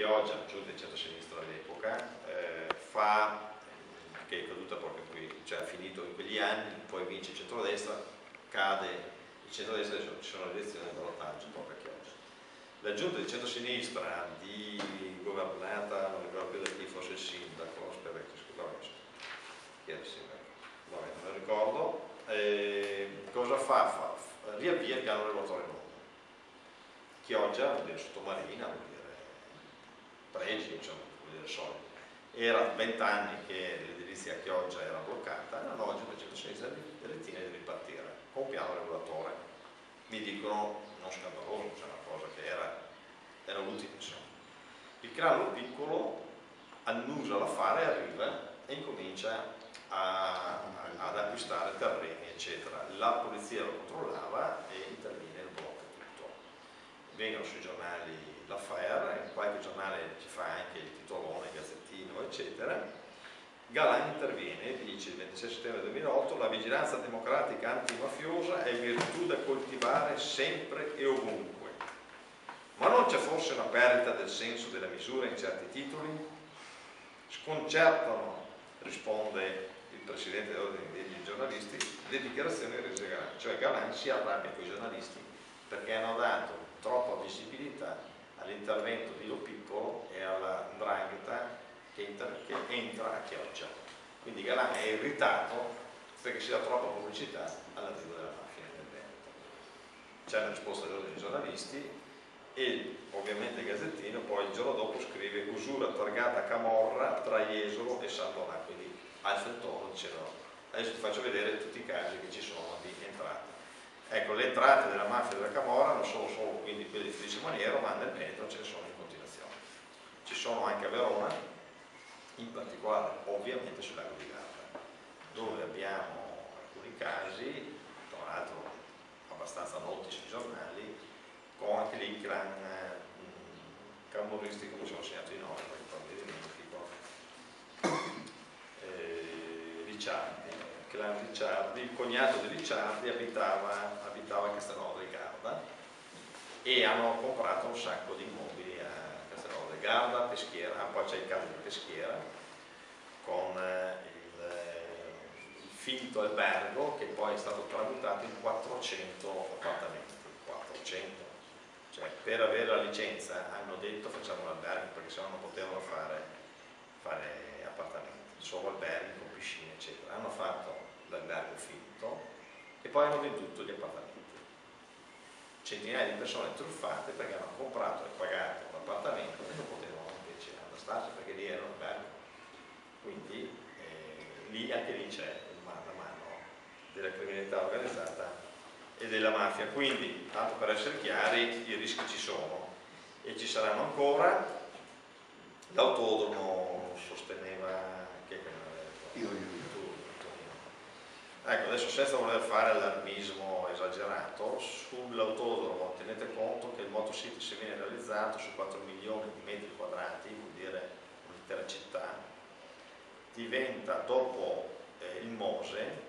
Chioggia, la giunta di centrosinistra all'epoca, che è caduta proprio qui, cioè ha finito in quegli anni, poi vince il centrodestra, cade il centrodestra, ci sono le elezioni del ballottaggio proprio a Chioggia. La giunta di centrosinistra governata, non ricordo più da chi fosse il sindaco, aspetta che scusate, chi era il sindaco? Vabbè, non lo ricordo. Cosa fa? Riavvia il piano regolatorio nuovo. Chioggia vuol dire sottomarina, vuol dire pregi, insomma, vuol dire soldi. Era 20 anni che l'edilizia a Chioggia era bloccata, la nuova giunta di centrosinistra ritiene di ripartire con un piano regolatore. Mi dicono non scandaloso, cioè una cosa che era utile, insomma. Il crollo piccolo annusa l'affare, arriva e incomincia ad acquistare terreni, eccetera. La polizia lo controllava e interviene e blocca tutto. Vengono sui giornali l'affare, in qualche giornale ci fa anche il titolone, il gazzettino, eccetera. Galan interviene e dice il 26 settembre 2008: la vigilanza democratica antimafiosa è virtù da coltivare sempre e ovunque. Ma non c'è forse una perdita del senso della misura in certi titoli? Sconcertano, risponde il presidente dell'ordine degli giornalisti, le dichiarazioni rese Galan. Cioè Galan si arrabbia con i giornalisti perché hanno dato troppa visibilità all'intervento di Lo Piccolo e alla 'ndrangheta che entra a Chioggia. Quindi Galan è irritato perché si dà troppa pubblicità all'arrivo della mafia nel Veneto. C'è una risposta dei giornalisti e ovviamente il Gazzettino poi il giorno dopo scrive: usura targata Camorra tra Jesolo e Sandonà. Quindi alza il tono dicendo: adesso ti faccio vedere tutti i casi che ci sono di entrate. Ecco, le entrate della mafia della Camorra non sono solo quindi quelle di Felice Maniero, ma nel Veneto ce ne sono in continuazione. Ci sono anche a Verona, in particolare ovviamente sul lago di Garda, dove abbiamo alcuni casi, tra l'altro abbastanza noti sui giornali, con anche lì il clan camorristico, come sono segnato i nomi, perché poi mi dimentico, Ricciardi, il clan Ricciardi, il cognato di Ricciardi abitava a Castelnuovo del Garda e hanno comprato un sacco di immobili a Castelnuovo del Garda, Peschiera, poi c'è il caso di Peschiera con il finto albergo che poi è stato tramutato in 400 appartamenti. 400, cioè per avere la licenza hanno detto facciamo l'albergo, perché sennò non potevano fare appartamenti, solo alberghi con piscine eccetera. Hanno fatto l'albergo finto e poi hanno venduto gli appartamenti. Centinaia di persone truffate perché hanno comprato e pagato l'appartamento e non potevano invece andarsene perché lì era un albergo. Quindi anche lì c'è la mano della criminalità organizzata e della mafia. Quindi, tanto per essere chiari, i rischi ci sono e ci saranno ancora. L'autodromo sosteneva che ecco, adesso senza voler fare allarmismo esagerato, sull'autodromo tenete conto che il Motocity, se viene realizzato su 4 milioni di metri quadrati, vuol dire un'intera città, diventa dopo il Mose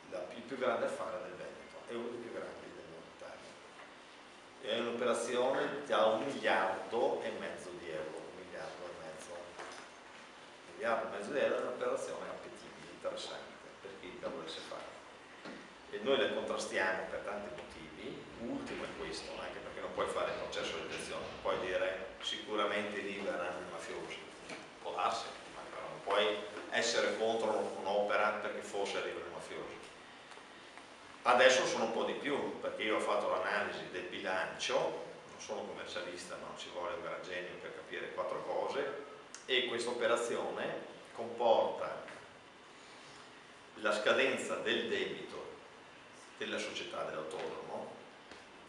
il più grande affare del Veneto, è uno dei più grandi dell'Italia. È un'operazione da 1,5 miliardi di euro. 1,5 miliardi di euro è un'operazione appetibile, interessante per chi la volesse fare. E noi le contrastiamo per tanti motivi. Ultimo è questo, anche perché non puoi fare il processo di elezione, non puoi dire sicuramente lì verranno i mafiosi, può darsi, ma però non puoi essere contro un'opera perché forse arrivano i mafiosi. Adesso sono un po' di più, perché io ho fatto l'analisi del bilancio, non sono commercialista, non ci vuole un gran genio per capire 4 cose, e questa operazione comporta la scadenza del debito della società dell'autodromo,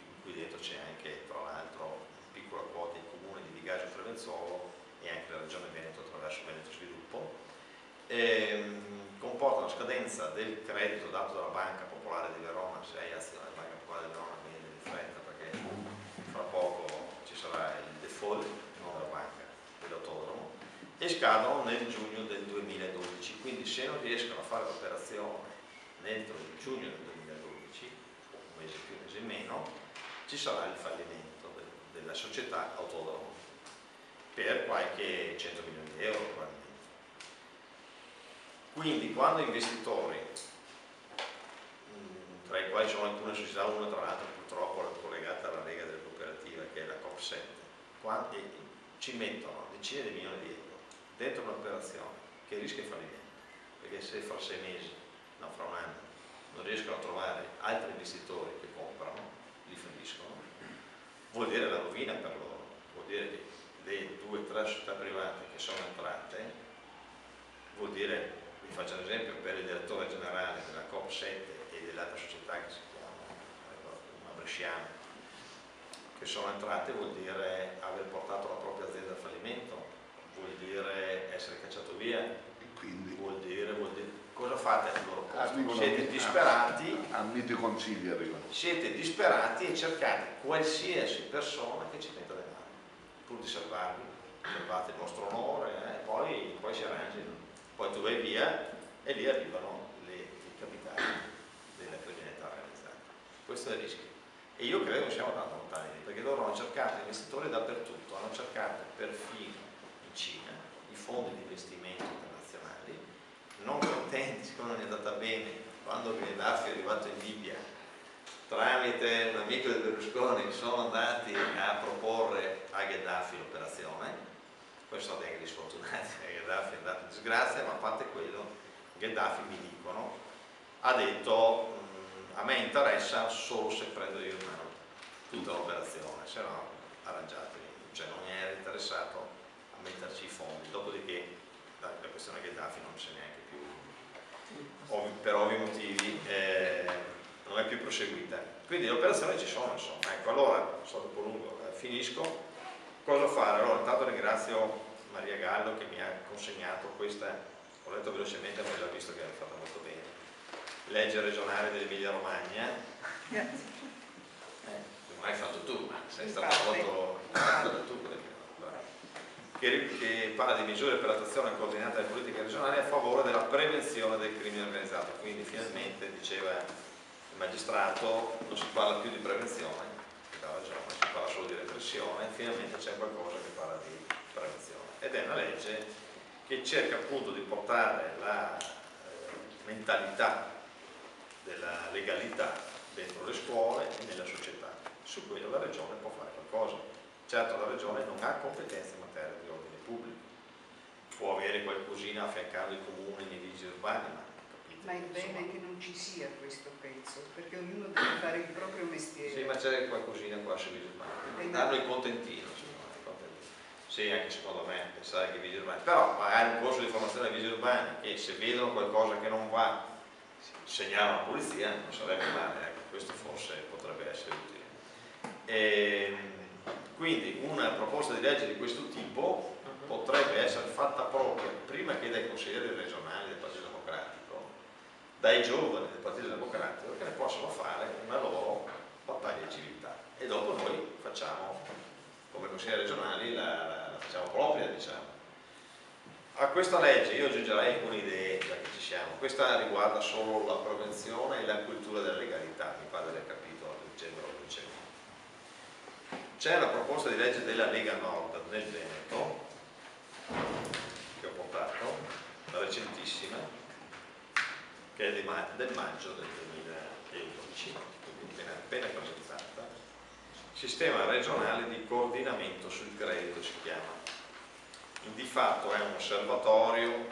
in cui dentro c'è anche tra l'altro una piccola quota in comune di Vigaggio Frevenzuolo e anche la Regione Veneto attraverso Veneto Sviluppo, comporta la scadenza del credito dato dalla Banca Popolare di Verona, 6 azioni della Banca Popolare di Verona, quindi di fretta perché fra poco ci sarà il default della banca dell'autodromo, e scadono nel giugno del 2012. Quindi se non riescono a fare l'operazione entro il giugno del 2012, un mese più, un mese meno, ci sarà il fallimento della società autodromo per Quindi quando investitori, tra i quali sono alcune società, una tra l'altro purtroppo collegata alla Lega delle Cooperative, che è la COP7, ci mettono decine di milioni di euro dentro un'operazione che rischia fallimento, perché se fra 6 mesi, no, fra un anno, non riescono a trovare altri investitori che comprano, li falliscono, vuol dire la rovina per loro, vuol dire che le 2 o 3 società private che sono entrate, vuol dire, vi faccio un esempio, per il direttore generale della COP7 e dell'altra società che si chiama una bresciana, che sono entrate, vuol dire aver portato la propria azienda al fallimento, vuol dire essere cacciato via, E quindi vuol dire cosa fate al loro posto? Siete disperati, a miti consigli arrivano. siete disperati e cercate qualsiasi persona che ci metta denaro, pur di salvarvi, salvate il vostro onore, poi si arrangino, poi tu vai via e lì arrivano i capitali della criminalità organizzata. Questo è il rischio. E io credo che siamo tanto lontani, perché loro hanno cercato investitori dappertutto, hanno cercato perfino in Cina i fondi di investimento internazionali, non contenti, siccome non è andata bene, quando Gheddafi è arrivato in Libia, tramite un amico di Berlusconi sono andati a proporre a Gheddafi l'operazione, poi sono stati anche gli sfortunati, Gheddafi è andato in disgrazia, ma a parte quello, Gheddafi, mi dicono, ha detto a me interessa solo se prendo io in mano tutta l'operazione, se no arrangiatevi, cioè non era interessato a metterci i fondi, dopodiché la questione Gheddafi non c'è neanche più, per ovvi motivi, non è più proseguita. Quindi le operazioni ci sono, insomma. Ecco, allora, sono troppo lungo, finisco. Cosa fare? Allora, intanto ringrazio Maria Gallo che mi ha consegnato questa, ho letto velocemente, ma ho già visto che l'ha fatta molto bene. Legge regionale dell'Emilia Romagna. Grazie. Non hai fatto tu, ma sei stato molto tu. Che parla di misure per l'attuazione coordinata delle politiche regionali a favore della prevenzione del crimine organizzato. Quindi finalmente, diceva il magistrato, non si parla più di prevenzione, si parla solo di repressione, finalmente c'è qualcosa che parla di prevenzione. Ed è una legge che cerca appunto di portare la mentalità della legalità dentro le scuole e nella società. Su quello la regione può fare qualcosa. Certo, la regione non ha competenze in materia di ordine pubblico, può avere qualcosina affiancando i comuni nei vigili urbani, ma capite? Ma è bene che non ci sia questo pezzo, perché ognuno deve fare il proprio mestiere. Sì, ma c'è qualcosina qua sui vigili urbani. Danno il contentino, sì, anche secondo me, pensare che i vigili urbani, però magari un corso di formazione ai vigili urbani e se vedono qualcosa che non va, segnalano la polizia, non sarebbe male, ecco, questo forse potrebbe essere utile. Quindi una proposta di legge di questo tipo potrebbe essere fatta proprio prima che dai consiglieri regionali del Partito Democratico, dai giovani del Partito Democratico, che ne possono fare una loro battaglia di civiltà. E dopo noi facciamo, come consiglieri regionali, la facciamo propria, diciamo. A questa legge io aggiungerei alcune idee, già che ci siamo. Questa riguarda solo la prevenzione e la cultura della legalità, mi pare di aver capito, leggendo lo dicevo. C'è una proposta di legge della Lega Nord nel Veneto, che ho portato, recentissima, che è del maggio del 2011, quindi appena presentata. Sistema regionale di coordinamento sul credito si chiama. Di fatto è un osservatorio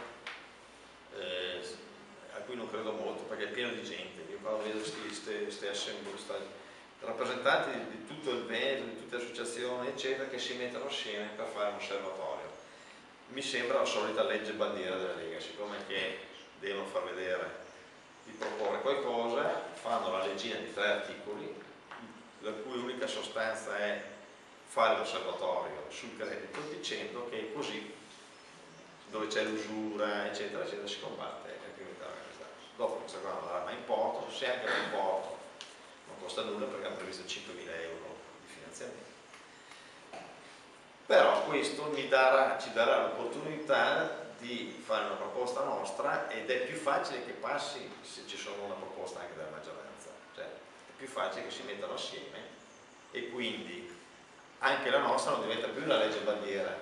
a cui non credo molto perché è pieno di gente. Io quando vedo queste assemblee, rappresentanti di tutto il Veneto, di tutte le associazioni eccetera, che si mettono assieme per fare un osservatorio, mi sembra la solita legge bandiera della Lega, siccome che devono far vedere di proporre qualcosa, fanno la leggina di 3 articoli la cui unica sostanza è fare l'osservatorio sul credito, dicendo che così dove c'è l'usura eccetera eccetera si combatte la criminalità organizzata. Dopo questa cosa non darà mai importo, se anche non importo non costa nulla perché hanno previsto 5.000 euro di finanziamento. Però questo ci darà l'opportunità di fare una proposta nostra ed è più facile che passi se ci sono una proposta anche della maggioranza, cioè è più facile che si mettano assieme e quindi anche la nostra non diventa più la legge bandiera